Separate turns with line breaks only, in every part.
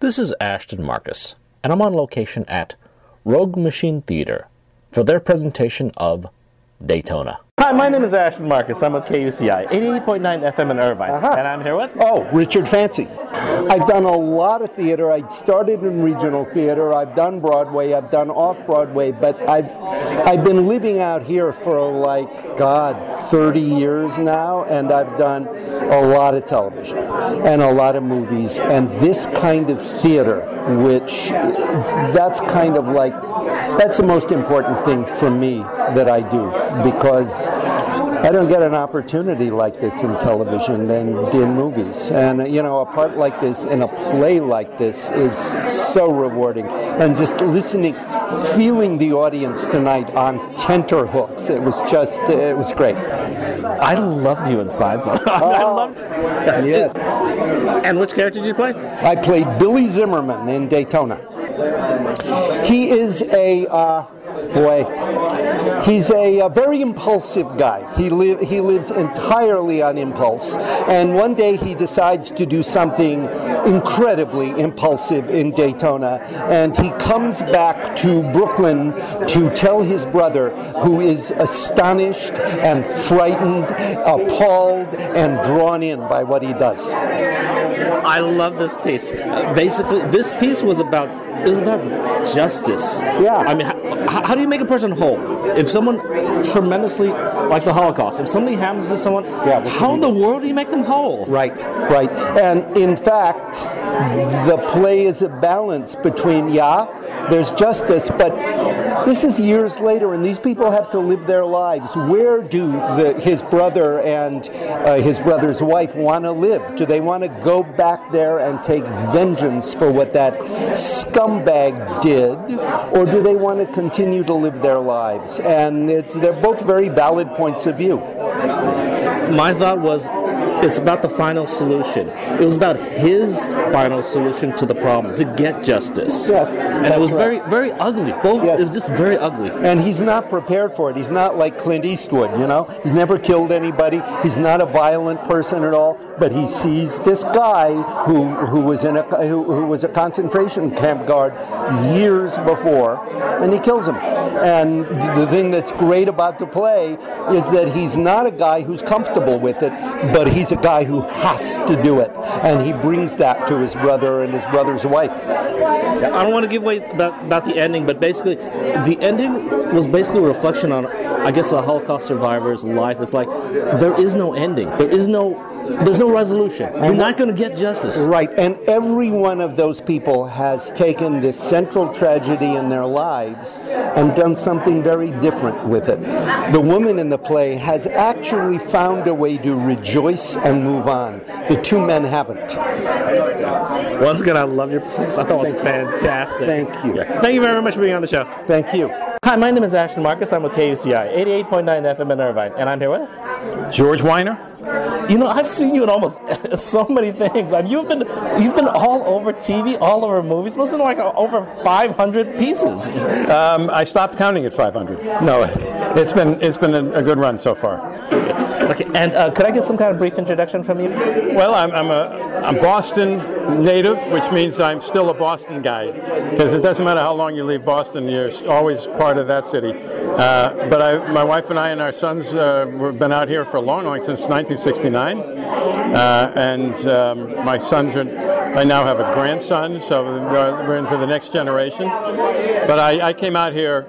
This is Ashton Marcus, and I'm on location at Rogue Machine Theater for their presentation of Daytona. Hi, my name is Ashton Marcus. I'm with KUCI, 88.9 FM in Irvine, and I'm here with...
Oh, Richard Fancy. I've done a lot of theater. I started in regional theater. I've done Broadway. I've done off-Broadway, but I've been living out here for 30 years now, and I've done a lot of television and a lot of movies, and this kind of theater, which that's the most important thing for me that I do, because I don't get an opportunity like this in television and in movies. And, a part like this in a play like this is so rewarding. And just listening, feeling the audience tonight on tenterhooks, it was great.
I loved you in Seinfeld. I loved
Yes.
And which character did you play?
I played Billy Zimmerman in Daytona. He is he's a very impulsive guy. He lives entirely on impulse. And one day he decides to do something incredibly impulsive in Daytona. And he comes back to Brooklyn to tell his brother, who is astonished and frightened, appalled, and drawn in by what he does.
I love this piece. Basically, this piece was about justice.
Yeah.
I mean, how do you make a person whole? If someone tremendously, like the Holocaust, if something happens to someone, how in the world do you make them whole?
Right. And in fact, the play is a balance between, there's justice, but this is years later, and these people have to live their lives. Where do his brother and his brother's wife want to live? Do they want to go back there and take vengeance for what that scumbag did, or do they want to continue to live their lives? And they're both very valid points of view.
My thought was, it's about the final solution. It was about his final solution to the problem, to get justice.
Yes.
And it was very, very ugly.
Yes.
It was just very ugly.
And he's not prepared for it. He's not like Clint Eastwood, He's never killed anybody. He's not a violent person at all. But he sees this guy who was a concentration camp guard years before, and he kills him. And the thing that's great about the play is that he's not a guy who's comfortable with it, but he's a guy who has to do it, and he brings that to his brother and his brother's wife.
I don't want to give away about the ending, but basically, the ending was basically a reflection on, I guess, a Holocaust survivor's life. It's like, there is no ending. There's no resolution. You're not going to get justice.
Right, and every one of those people has taken this central tragedy in their lives and done something very different with it. The woman in the play has actually found a way to rejoice and move on. The two men haven't.
Once again, I love your performance. I thought it was fantastic.
Thank you.
Yeah. Thank you very much for being on the show.
Thank you.
Hi, my name is Ashton Marcus. I'm with KUCI, 88.9 FM in Irvine, and I'm here with
George Wyner.
I've seen you in almost so many things. You've been all over TV, all over movies. It must have been like over 500 pieces.
I stopped counting at 500. No, it's been a good run so far.
Okay, and could I get some kind of brief introduction from you?
Well, I'm a Boston native, which means I'm still a Boston guy, because it doesn't matter how long you leave Boston, you're always part of that city. But my wife and I and our sons we've been out here for a long, since 1969, and my sons I now have a grandson, so we're into the next generation. But I came out here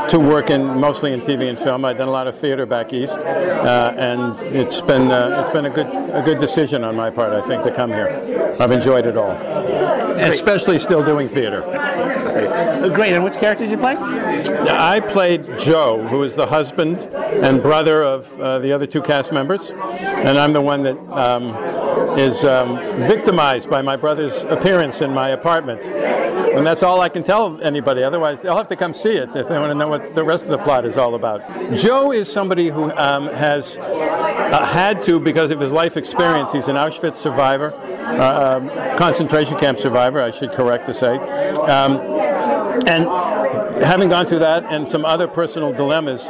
to work mostly in TV and film. I've done a lot of theater back east, and it's been a good decision on my part, I think, to come here. I've enjoyed it all, especially still doing theater.
Great. And which character did you play?
I played Joe, who is the husband and brother of the other two cast members, and I'm the one that is victimized by my brother's appearance in my apartment. And that's all I can tell anybody. Otherwise, they'll have to come see it if they want to know what the rest of the plot is all about. Joe is somebody who has had to, because of his life experience, he's an Auschwitz survivor, concentration camp survivor, I should correct to say. And having gone through that and some other personal dilemmas,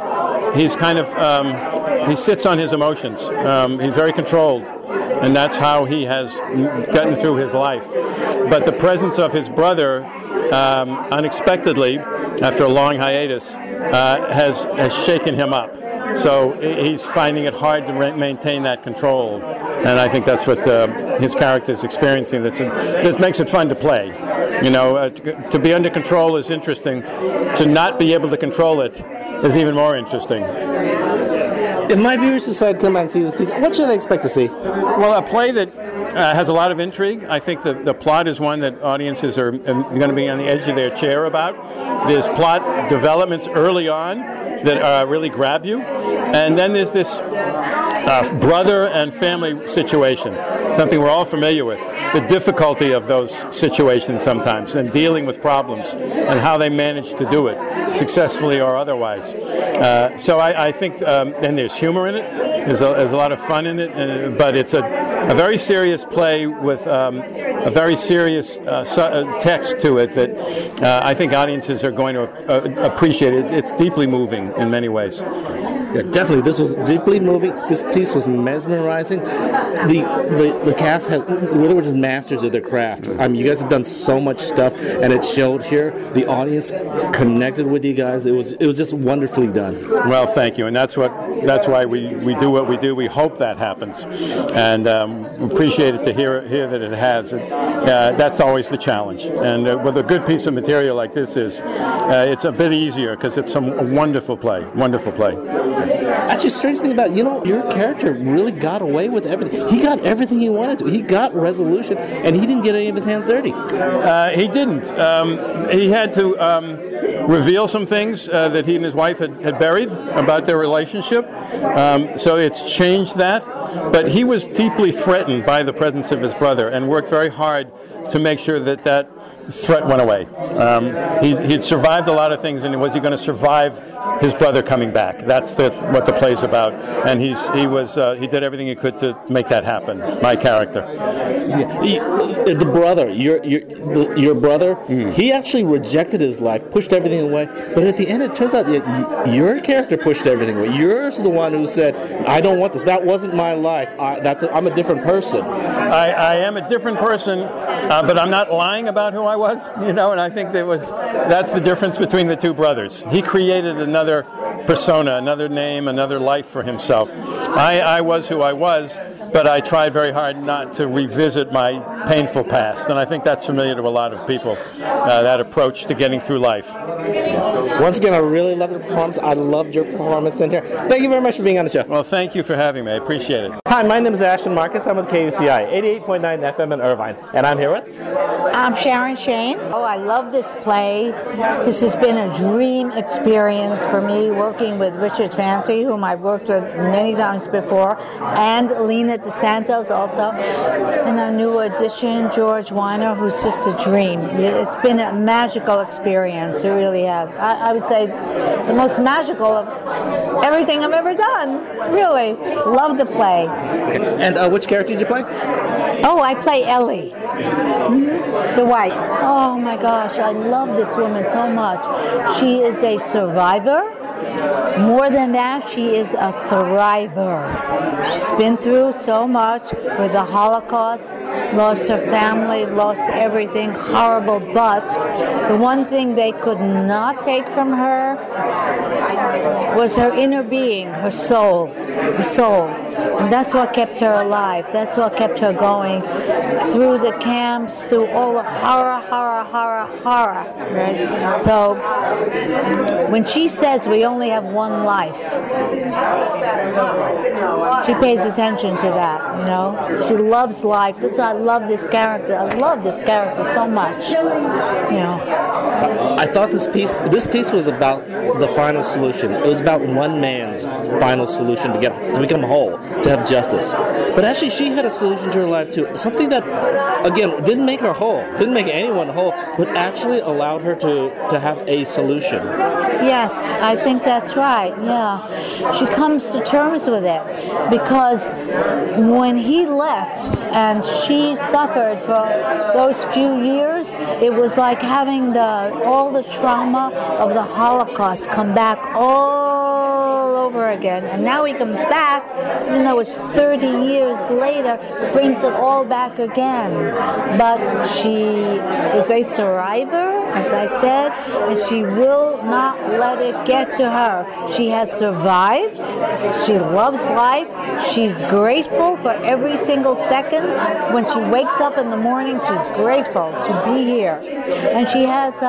he's kind of, he sits on his emotions. He's very controlled. And that's how he has gotten through his life. but the presence of his brother, unexpectedly, after a long hiatus, has shaken him up. So he's finding it hard to maintain that control, and I think that's what his character is experiencing. This makes it fun to play. You know, to be under control is interesting. To not be able to control it is even more interesting.
If my viewers decide to come out and see this piece, what should they expect to see?
Well, a play that has a lot of intrigue. I think the plot is one that audiences are going to be on the edge of their chair about. There's plot developments early on that really grab you. And then there's this brother and family situation, something we're all familiar with. The difficulty of those situations sometimes, and dealing with problems, and how they manage to do it, successfully or otherwise. So I think, and there's humor in it, there's a lot of fun in it, but it's a very serious play with a very serious text to it that I think audiences are going to appreciate it. It's deeply moving in many ways.
Yeah, definitely. This was deeply moving. This piece was mesmerizing. The cast they were just masters of their craft. I mean, you guys have done so much stuff, and it showed here. The audience connected with you guys. It was just wonderfully done.
Well, thank you, and that's why we do what we do. We hope that happens, and appreciate it to hear that it has. That's always the challenge. And with a good piece of material like this it's a bit easier because it's a wonderful play. Wonderful play.
Actually, strange thing about your character really got away with everything. He got everything he wanted to. He got resolution, and he didn't get any of his hands dirty.
He didn't. He had to reveal some things that he and his wife had buried about their relationship. So it's changed that. But he was deeply threatened by the presence of his brother and worked very hard to make sure that threat went away. He'd survived a lot of things, and was he going to survive his brother coming back? That's what the play's about, and he did everything he could to make that happen. My character,
the brother, your brother, he actually rejected his life, pushed everything away. But at the end, it turns out your character pushed everything away. You're the one who said, "I don't want this. That wasn't my life. I'm a different person."
I am a different person, but I'm not lying about who I was. And I think that's the difference between the two brothers. He created another persona, another name, another life for himself. I was who I was, but I tried very hard not to revisit my painful past, and I think that's familiar to a lot of people, that approach to getting through life.
Once again, I really loved the performance. I loved your performance in here. Thank you very much for being on the show.
Well, thank you for having me. I appreciate it.
Hi, my name is Ashton Marcus. I'm with KUCI, 88.9 FM in Irvine, and I'm here with...
I'm Shayne. Oh, I love this play. This has been a dream experience for me, working with Richard Fancy, whom I've worked with many times before, and Lena DeSantos also, and our new addition, George Wyner, who's just a dream. It's been a magical experience. It really has. I would say the most magical of everything I've ever done. Really. Love the play.
And which character did you play?
Oh, I play Ellie, the wife. Oh my gosh, I love this woman so much. She is a survivor. More than that, she is a thriver. She's been through so much with the Holocaust, lost her family, lost everything, horrible, but the one thing they could not take from her was her inner being, her soul. And that's what kept her alive. That's what kept her going through the camps, through all the horror, right? So when she says we only have one life, she pays attention to that, She loves life. That's why I love this character. I love this character so much,
I thought this piece was about the final solution. It was about one man's final solution to become whole, to have justice. But actually, she had a solution to her life too. Something that, again, didn't make her whole, didn't make anyone whole, but actually allowed her to have a solution.
Yes, I think that's right. Yeah, she comes to terms with it because when he left and she suffered for those few years, it was like having all the trauma of the Holocaust come back all over again. And now he comes back, even though it's 30 years later, brings it all back again. But she is a thriver, as I said, and she will not let it get to her. She has survived. She loves life. She's grateful for every single second. When she wakes up in the morning, she's grateful to be here. And she has,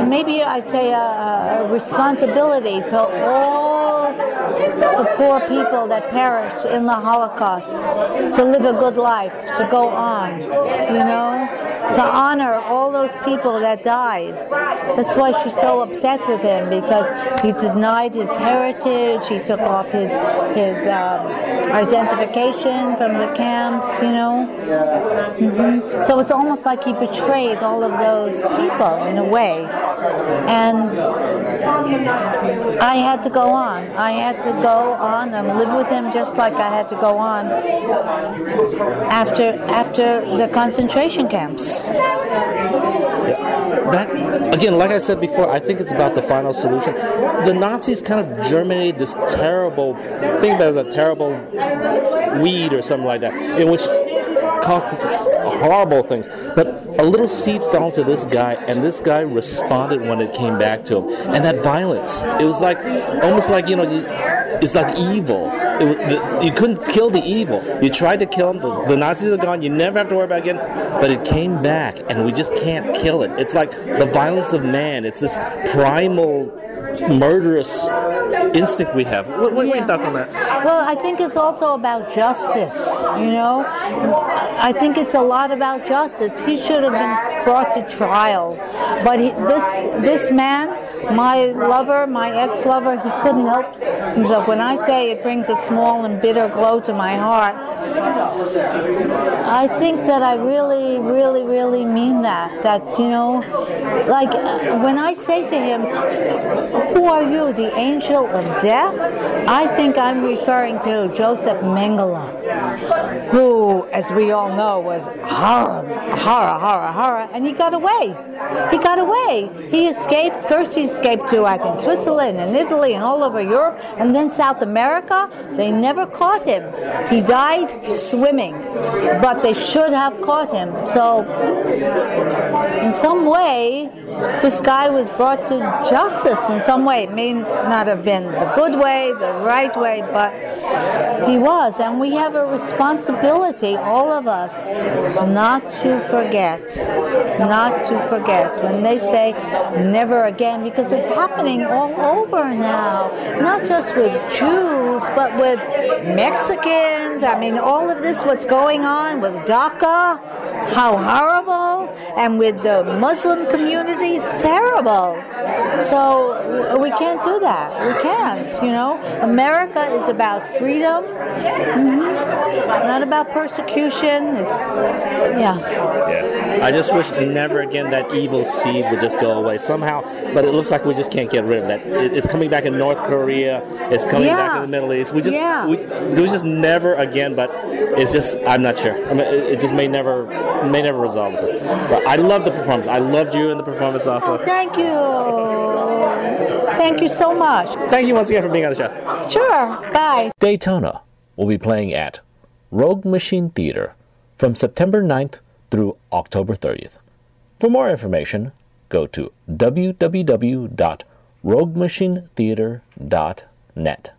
maybe I'd say, a responsibility to all the poor people that perished in the Holocaust, to live a good life, to go on, to honor all those people that died. That's why she's so upset with him, because he denied his heritage, he took off his identification from the camps, So it's almost like he betrayed all of those people in a way. And I had to go on. I had to go on and live with him just like I had to go on after the concentration camps.
That, again, like I said before, I think it's about the final solution. The Nazis kind of germinated this terrible, think about it as a terrible weed or something like that, in which caused horrible things. But a little seed fell into this guy, and this guy responded when it came back to him. And that violence, it was like, almost like, it's like evil. You couldn't kill the evil. You tried to kill him, the Nazis are gone, you never have to worry about it again, but it came back, and we just can't kill it. It's like the violence of man. It's this primal, murderous instinct we have. What are your thoughts on that?
Well, I think it's also about justice, I think it's a lot about justice. He should have been brought to trial. But this man, my lover, my ex-lover, he couldn't help himself. When I say it brings a small and bitter glow to my heart, I think that I really, really, really mean that. That, like when I say to him, who are you, the angel of death? I think I'm referring to Joseph Mengele, who, as we all know, was horror, and he got away. He got away. He escaped. First he escaped to, I think, Switzerland and Italy and all over Europe, and then South America. They never caught him. He died swimming, but they should have caught him. So, in some way, this guy was brought to justice in some way. It may not have been the good way, the right way, but he was. And we have a responsibility, all of us, not to forget. Not to forget. When they say never again, because it's happening all over now. Not just with Jews, but with Mexicans. I mean, all of this, what's going on with DACA, how horrible, and with the Muslim community, it's terrible. So we can't do that. We can't, America is about freedom, not about persecution. It's,
Yeah. I just wish never again that evil seed would just go away somehow, but it looks like we just can't get rid of that. It's coming back in North Korea. It's coming back in the Middle East. We just never again, but it's just, I'm not sure. I mean, it just may never resolve itself. But I love the performance. I loved you in the performance also.
Oh, thank you. Thank you so much.
Thank you once again for being on the show.
Sure. Bye.
Daytona will be playing at Rogue Machine Theater from September 9th through October 30th. For more information, go to www.roguemachinetheater.net.